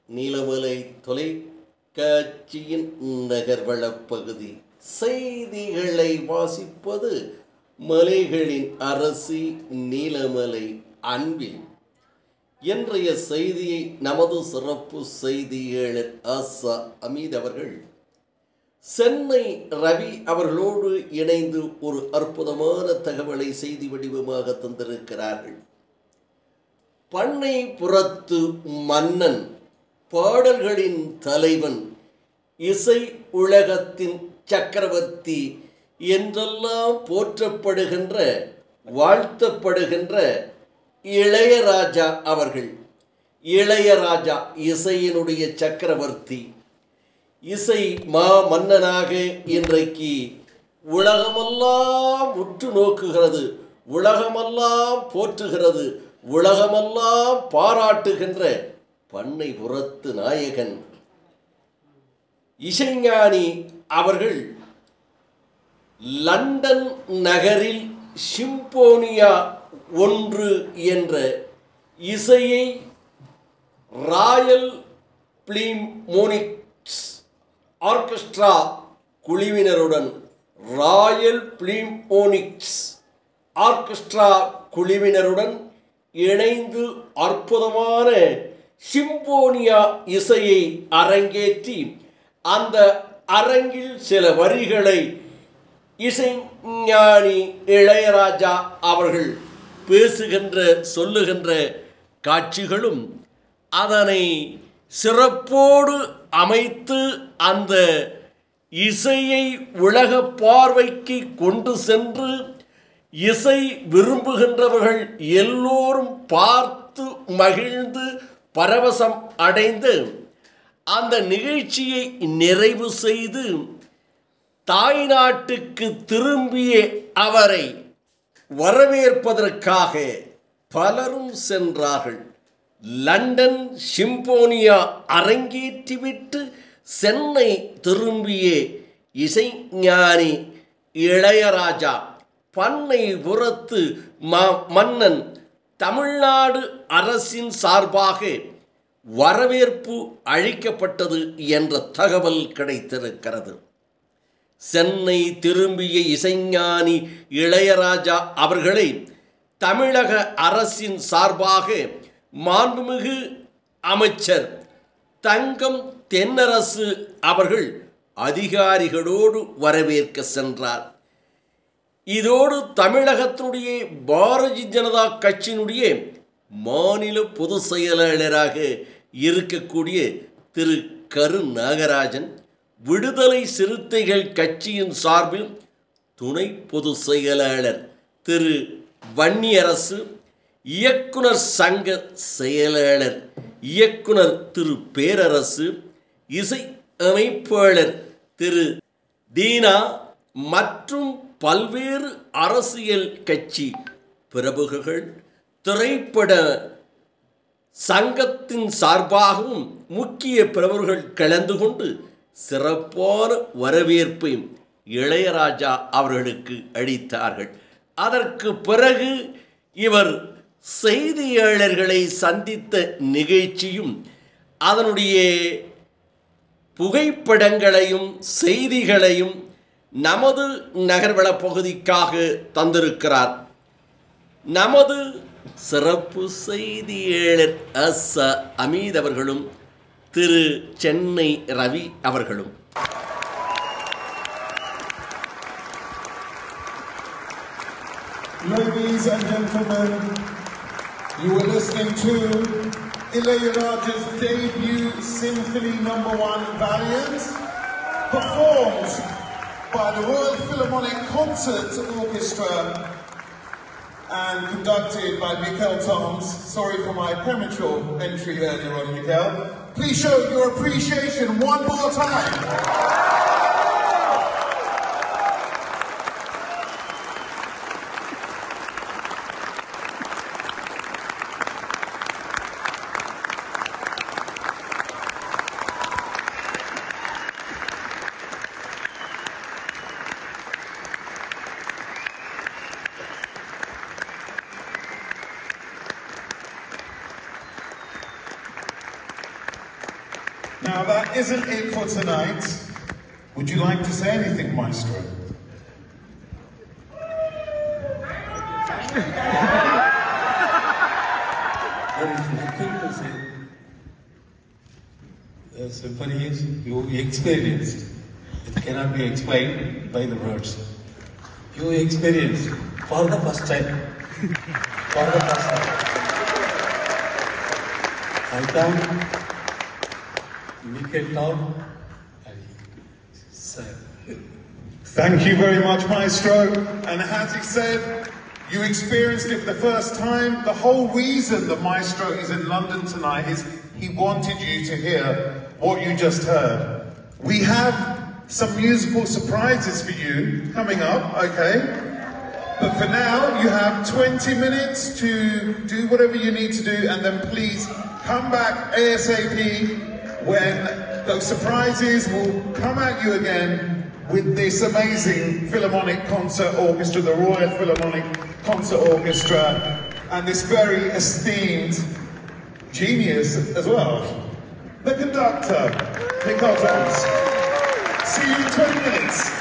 நீலமலை தொலைக்காட்சியின் நகர்வளப் பகுதி செய்திகளை வாசிப்பது மலைகளின் அரசி நீலமலை அன்பில். இன்றைய செய்தியை நமது சிறப்பு செய்தியாளர் ஆசா அமீத் அவர்கள் சென்னை ரவி அவர்களோடு இணைந்து ஒரு அற்புதமான தகவலை செய்தி வடிவமாக தந்திருக்கிறார்கள். பண்ணைபுரத்து மன்னன், பாடல்களின் தலைவன், இசை உலகத்தின் சக்கரவர்த்தி என்றெல்லாம் போற்றப்படுகின்ற வாழ்த்தப்படுகின்ற இளையராஜா அவர்கள். இளையராஜா இசையினுடைய சக்கரவர்த்தி, இசை மா மன்னனாக இன்றைக்கு உலகமெல்லாம் உற்று நோக்குகிறது, உலகமெல்லாம் போற்றுகிறது, உலகமெல்லாம் பாராட்டுகின்ற பண்ணைபுரத்து நாயகன் இசைஞானி அவர்கள் லண்டன் நகரில் சிம்போனியா 1 என்ற இசையை ராயல் பிலிமோனிக்ஸ் ஆர்கெஸ்ட்ரா குழுவினருடன் இணைந்து அற்புதமான சிம்போனியா இசையை அரங்கேற்றி அந்த அரங்கில் சில வரிகளை இசைஞானி இளையராஜா அவர்கள் பேசுகின்ற சொல்லுகின்ற காட்சிகளும், அதனை சிறப்போடு அமைத்து அந்த இசையை உலக பார்வைக்கு கொண்டு சென்று இசை விரும்புகின்றவர்கள் எல்லோரும் பார்த்து மகிழ்ந்து பரவசம் அடைந்து அந்த நிகழ்ச்சியை நிறைவு செய்து தாய்நாட்டுக்கு திரும்பிய அவரை வரவேற்பதற்காக பலரும் சென்றார்கள். லண்டன் சிம்போனியா அரங்கேற்றிவிட்டு சென்னை திரும்பிய இசைஞானி இளையராஜா பண்ணைபுரத்து மன்னன் தமிழ்நாடு அரசின் சார்பாக வரவேற்பு அளிக்கப்பட்டது என்ற தகவல் கிடைத்திருக்கிறது. சென்னை திரும்பிய இசைஞானி இளையராஜா அவர்களை தமிழக அரசின் சார்பாக மாண்புமிகு அமைச்சர் தங்கம் தென்னரசு அவர்கள் அதிகாரிகளோடு வரவேற்க சென்றார். இதோடு தமிழகத்தினுடைய பாரதிய ஜனதா கட்சியினுடைய மாநில பொதுச் செயலாளராக இருக்கக்கூடிய திரு கரு நாகராஜன், விடுதலை சிறுத்தைகள் கட்சியின் சார்பில் துணை பொதுச் செயலாளர் திரு வன்னியரசு, இயக்குனர் சங்க செயலாளர் இயக்குனர் திரு பேரரசு, இசை அமைப்பாளர் திரு தீனா மற்றும் பல்வேறு அரசியல் கட்சி பிரமுகர்கள், திரைப்பட சங்கத்தின் சார்பாகவும் முக்கிய பிரமுகர்கள் கலந்து கொண்டு சிறப்பான வரவேற்பை இளையராஜா அவர்களுக்கு அளித்தார்கள். அதற்கு பிறகு இவர் செய்தியாளர்களை சந்தித்த நிகழ்ச்சியும் அதனுடைய புகைப்படங்களையும் செய்திகளையும் நமது நகர்வள பகுதிக்காக தந்திருக்கிறார் நமது சிறப்பு செய்தியாளர் ஆசா அமீத் அவர்களும் திரு சென்னை ரவி அவர்களும். Ladies and gentlemen, you were listening to Ilayaraja's debut Symphony No. 1 Valiant, performed by the Royal Philharmonic Concert Orchestra and conducted by Mikel Toms. Sorry for my premature entry earlier on, Mikel. Please show your appreciation one more time. Now that isn't it for tonight. Would you like to say anything, Maestro? There is nothing to say. The symphonies you experienced. It cannot be explained by the words. You experienced for the first time. For the first time. I thought Michael Town and Sir. Thank you very much, Maestro. And as he said, you experienced it for the first time. The whole reason that Maestro is in London tonight is he wanted you to hear what you just heard. We have some musical surprises for you coming up, okay? But for now, you have 20 minutes to do whatever you need to do, and then please come back ASAP when those surprises will come at you again with this amazing Philharmonic Concert Orchestra, the Royal Philharmonic Concert Orchestra, and this very esteemed genius as well, the conductor, Nick Ottens. See you in 20 minutes.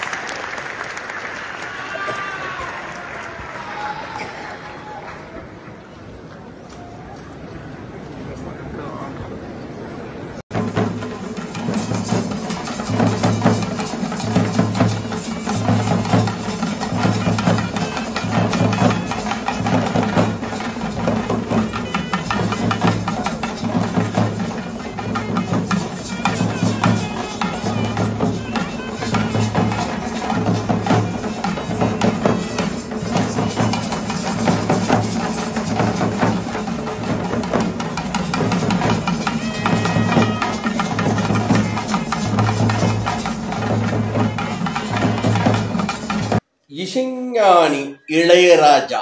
இசைஞானி இளையராஜா,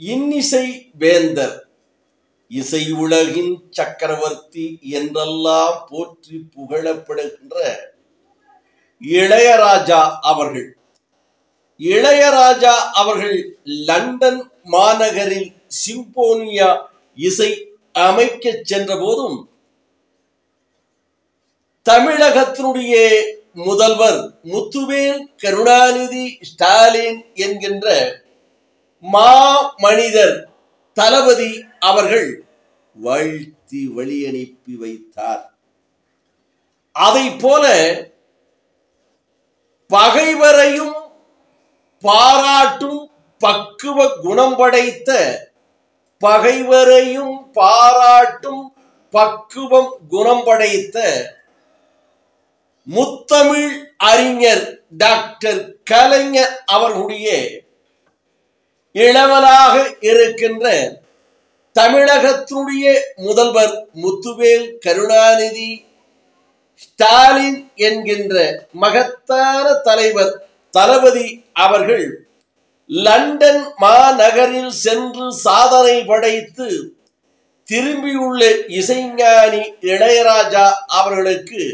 இன்னிசை வேந்தர், இசை உலகின் சக்கரவர்த்தி என்றெல்லாம் போற்றி புகழப்படுகின்ற இளையராஜா அவர்கள் London மாநகரில் சிம்போனியா இசை அமைக்க சென்ற போதும் தமிழகத்தினுடைய முதல்வர் முத்துவேல் கருணாநிதி ஸ்டாலின் என்கின்ற மாமனிதர் தளபதி அவர்கள் வாழ்த்தி வழி அனுப்பி வைத்தார். அதைப் போல பகைவரையும் பாராட்டும் பக்குவ குணம் படைத்த முத்தமிழ் அறிஞர் டாக்டர் கலைஞர் அவர்களுடைய இளவலாக இருக்கின்ற தமிழகத்தினுடைய முதல்வர் முத்துவேல் கருணாநிதி ஸ்டாலின் என்கின்ற மகத்தான தலைவர் தளபதி அவர்கள் லண்டன் மாநகரில் சென்று சாதனை படைத்து திரும்பியுள்ள இசைஞானி இளையராஜா அவர்களுக்கு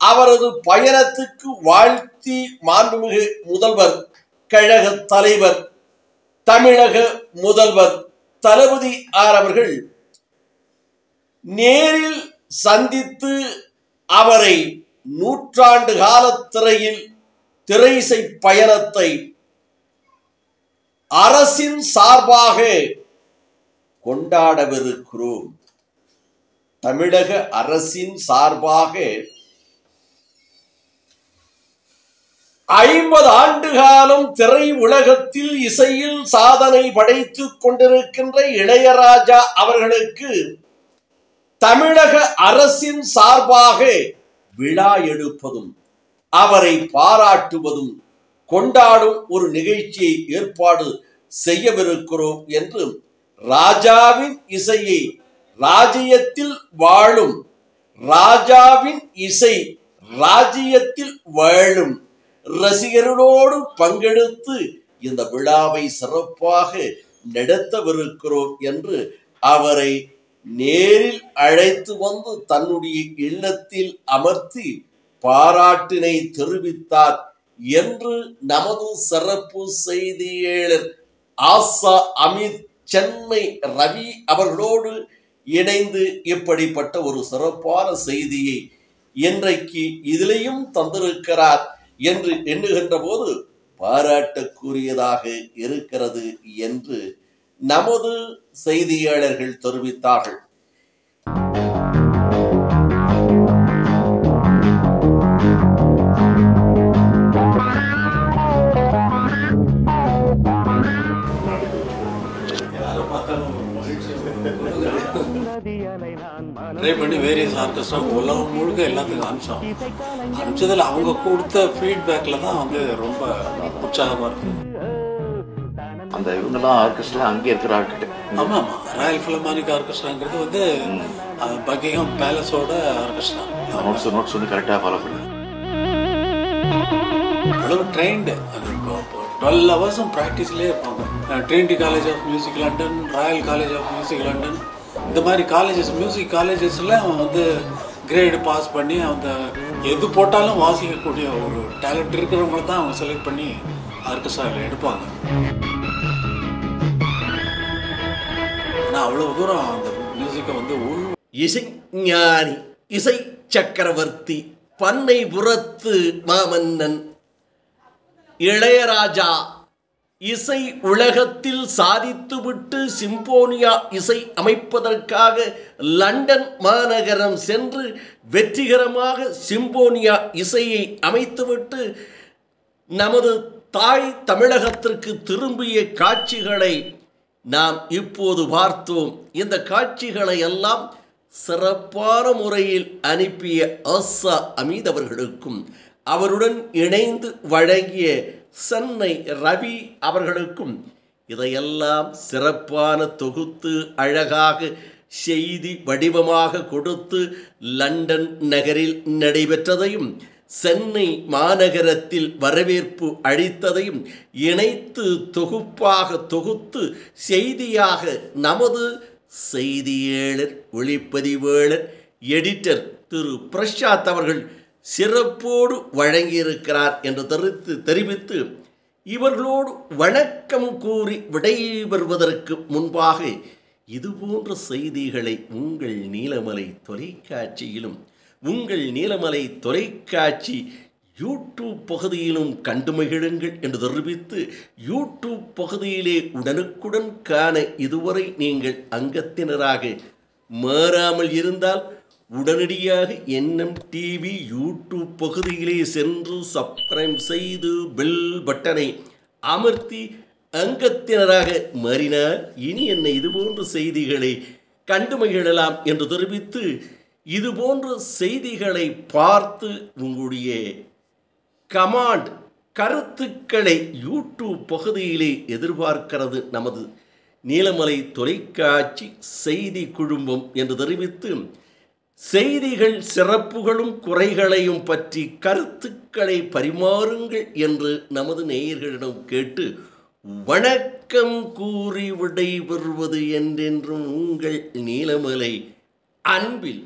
அவரது பயணத்துக்கு வாழ்த்தி மாண்புமிகு முதல்வர், கழக தலைவர், தமிழக முதல்வர் தளபதி அவர்கள் நேரில் சந்தித்து அவரை நூற்றாண்டு கால திரையிசை பயணத்தை அரசின் சார்பாக கொண்டாடவிருக்கிறோம். தமிழக அரசின் சார்பாக 50 ஆண்டு காலம் திரை உலகத்தில் இசையில் சாதனை படைத்துக் கொண்டிருக்கின்ற இளையராஜா அவர்களுக்கு தமிழக அரசின் சார்பாக விழா எடுப்பதும் அவரை பாராட்டுவதும் கொண்டாடும் ஒரு நிகழ்ச்சியை ஏற்பாடு செய்யவிருக்கிறோம் என்று ராஜாவின் இசையை ராஜ்யத்தில் வாழும் ராஜாவின் இசை ராஜ்யத்தில் வாழும் ரசிகர்களோடு பங்கெடுத்து இந்த விழாவை சிறப்பாக நடத்தவிருக்கிறோம் என்று அவரை நேரில் அழைத்து வந்து தன்னுடைய இல்லத்தில் அமர்த்தி பாராட்டினை தெரிவித்தார் என்று நமது சிறப்பு செய்தியாளர் ஆசா அமித் சென்னை ரவி அவர்களோடு இணைந்து இப்படிப்பட்ட ஒரு சிறப்பான செய்தியை இன்றைக்கு இதிலையும் தந்திருக்கிறார் என்று எண்ணுகின்ற போது பாராட்டுக்குரியதாக இருக்கிறது என்று நமது செய்தியாளர்கள் தெரிவித்தார்கள். ட்ரை பண்ணி வேரியஸ் ஆர்கெஸ்ட்ரா உலகம் முழுக்க எல்லாத்துக்கும் அனுப்பிச்சதில் அவங்க கொடுத்த ஃபீட்பேக்கில் தான் வந்து ரொம்ப உற்சாகமாக இருக்கு. அந்த இவங்கெல்லாம் ஆர்கெஸ்ட்ரா அங்கே இருக்கிற ஆர்கிடெக்ட். ஆமாம் ஆமாம், ராயல் ஃபிலமானிக் ஆர்கெஸ்ட்ராங்கிறது வந்து பக்கிங்ஹாம் பேலஸோட ஆர்கெஸ்ட்ரா. நோட்ஸ் வந்து கரெக்டாக ஃபாலோ பண்ணு. அவ்வளவு ட்ரெயின்டு, அது 12 ஹவர்ஸும் ப்ராக்டிஸ்லேயே இருப்பாங்க. Trinity College of Music London, Royal College of Music London, இந்த மாதிரி காலேஜஸ், மியூசிக் காலேஜஸில் அவன் வந்து கிரேடு பாஸ் பண்ணி அந்த எது போட்டாலும் வாசிக்கக்கூடிய ஒரு டேலண்ட் இருக்கிறவங்கள தான் அவங்க செலக்ட் பண்ணி ஆர்கெஸ்ட்ராவில் எடுப்பாங்க. ஆனால் அவ்வளோ தூரம் அந்த மியூசிக்கை வந்து இசைஞானி, இசை சக்கரவர்த்தி, பண்ணைபுரத்து மாமன்னன் இளையராஜா இசை உலகத்தில் சாதித்துவிட்டு சிம்போனியா இசை அமைப்பதற்காக லண்டன் மாநகரம் சென்று வெற்றிகரமாக சிம்போனியா இசையை அமைத்துவிட்டு நமது தாய் தமிழகத்திற்கு திரும்பிய காட்சிகளை நாம் இப்போது பார்த்தோம். இந்த காட்சிகளை எல்லாம் சிறப்பான முறையில் அனுப்பிய ஆசா அமீத் அவர்களுக்கும் அவருடன் இணைந்து வழங்கிய சென்னை ரவி அவர்களுக்கும் இதையெல்லாம் சிறப்பான தொகுத்து அழகாக செய்தி வடிவமாக கொடுத்து லண்டன் நகரில் நடைபெற்றதையும் சென்னை மாநகரத்தில் வரவேற்பு அளித்ததையும் இணைத்து தொகுப்பாக தொகுத்து செய்தியாக நமது செய்தியாளர், ஒளிப்பதிவாளர், எடிட்டர் திரு பிரசாத் அவர்கள் சிறப்போடு வழங்கியிருக்கிறார் என்று தெரிவித்து இவர்களோடு வணக்கம் கூறி விடைபெறுவதற்கு முன்பாக இதுபோன்ற செய்திகளை உங்கள் நீலமலை தொலைக்காட்சியிலும் உங்கள் நீலமலை தொலைக்காட்சி யூடியூப் பகுதியிலும் கண்டு மகிழுங்கள் என்று தெரிவித்து, யூடியூப் பகுதியிலே உடனுக்குடன் காண இதுவரை நீங்கள் அங்கத்தினராக மாறாமல் இருந்தால் உடனடியாக என்எம் டிவி யூடியூப் பகுதியிலே சென்று சப்ஸ்கிரைப் செய்து பெல் பட்டனை அமர்த்தி அங்கத்தினராக மாறினார் இனி என்ன இதுபோன்ற செய்திகளை கண்டு மகிழலாம் என்று தெரிவித்து, இதுபோன்ற செய்திகளை பார்த்து உங்களுடைய கமாண்ட் கருத்துக்களை யூடியூப் பகுதியிலே எதிர்பார்க்கிறது நமது நீலமலை தொலைக்காட்சி செய்தி குழுமம் என்று தெரிவித்து, செய்திகள் சிறப்புகளும் குறைகளையும் பற்றி கருத்துக்களை பரிமாறுங்கள் என்று நமது நேயர்களிடம் கேட்டு வணக்கம் கூறி விடைபெறுவது என்றென்றும் உங்கள் நீலமலை அன்பில்